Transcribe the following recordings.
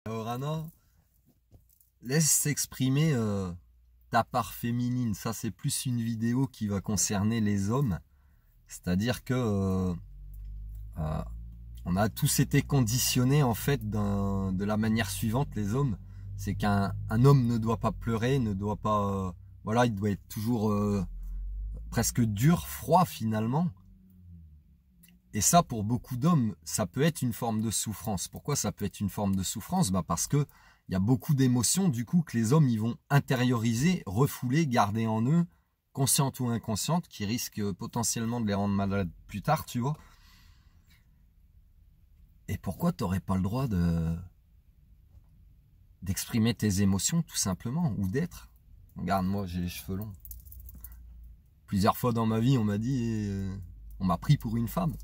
Rana, laisse s'exprimer ta part féminine. Ça, c'est plus une vidéo qui va concerner les hommes. C'est-à-dire que on a tous été conditionnés en fait de la manière suivante, les hommes. C'est qu'un homme ne doit pas pleurer, ne doit pas... voilà, il doit être toujours presque dur, froid finalement. Et ça, pour beaucoup d'hommes, ça peut être une forme de souffrance. Pourquoi ça peut être une forme de souffrance? Parce que il y a beaucoup d'émotions, du coup, que les hommes ils vont intérioriser, refouler, garder en eux, conscientes ou inconscientes, qui risquent potentiellement de les rendre malades plus tard, tu vois. Et pourquoi tu n'aurais pas le droit d'exprimer tes émotions, tout simplement, ou d'être? Regarde, moi, j'ai les cheveux longs. Plusieurs fois dans ma vie, on m'a dit... on m'a pris pour une femme.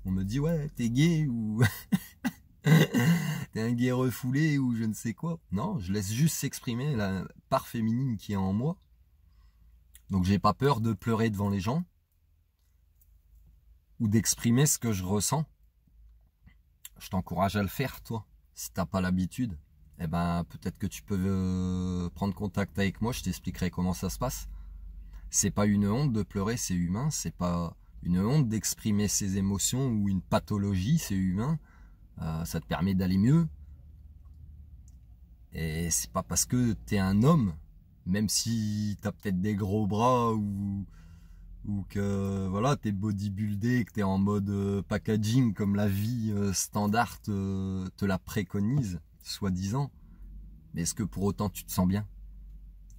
On me dit, ouais, t'es gay ou t'es un gay refoulé ou je ne sais quoi. Non, je laisse juste s'exprimer la part féminine qui est en moi. Donc j'ai pas peur de pleurer devant les gens ou d'exprimer ce que je ressens. Je t'encourage à le faire, toi. Si t'as pas l'habitude, eh ben peut-être que tu peux prendre contact avec moi, je t'expliquerai comment ça se passe. C'est pas une honte de pleurer, c'est humain. C'est pas une honte d'exprimer ses émotions ou une pathologie, c'est humain. Ça te permet d'aller mieux. Et c'est pas parce que t'es un homme, même si t'as peut-être des gros bras ou que voilà, t'es bodybuildé, que t'es en mode packaging comme la vie standard te la préconise, soi-disant. Mais est-ce que pour autant tu te sens bien?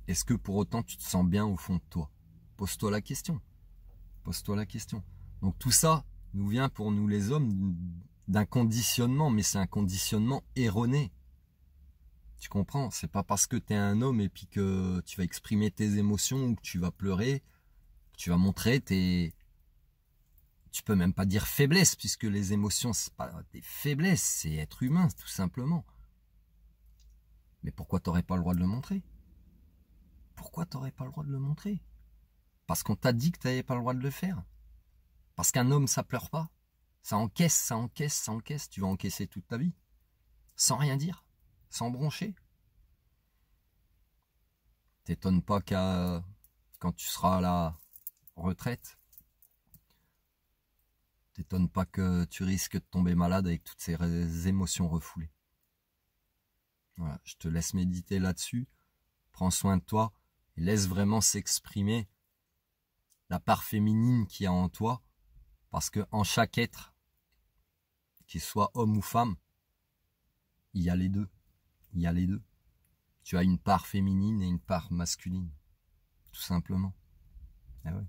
Est-ce que pour autant tu te sens bien au fond de toi? Pose-toi la question. Pose-toi la question. Donc tout ça nous vient pour nous les hommes d'un conditionnement, mais c'est un conditionnement erroné. Tu comprends? C'est pas parce que tu es un homme et puis que tu vas exprimer tes émotions ou que tu vas pleurer, que tu vas montrer tes... Tu peux même pas dire faiblesse, puisque les émotions, c'est pas des faiblesses, c'est être humain, tout simplement. Mais pourquoi t'aurais pas le droit de le montrer? Pourquoi t'aurais pas le droit de le montrer? Parce qu'on t'a dit que t'avais pas le droit de le faire. Parce qu'un homme, ça pleure pas. Ça encaisse, ça encaisse, ça encaisse. Tu vas encaisser toute ta vie. Sans rien dire. Sans broncher. T'étonnes pas quand tu seras à la retraite, t'étonnes pas que tu risques de tomber malade avec toutes ces émotions refoulées. Voilà, je te laisse méditer là-dessus. Prends soin de toi et laisse vraiment s'exprimer la part féminine qu'il y a en toi. Parce que en chaque être, qu'il soit homme ou femme, il y a les deux. Il y a les deux. Tu as une part féminine et une part masculine. Tout simplement. Ah ouais.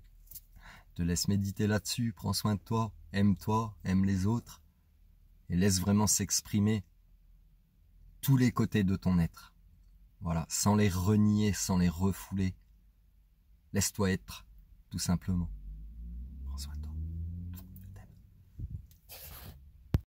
Je te laisse méditer là-dessus. Prends soin de toi. Aime les autres. Et laisse vraiment s'exprimer tous les côtés de ton être. Voilà. Sans les renier, sans les refouler. Laisse-toi être. Tout simplement.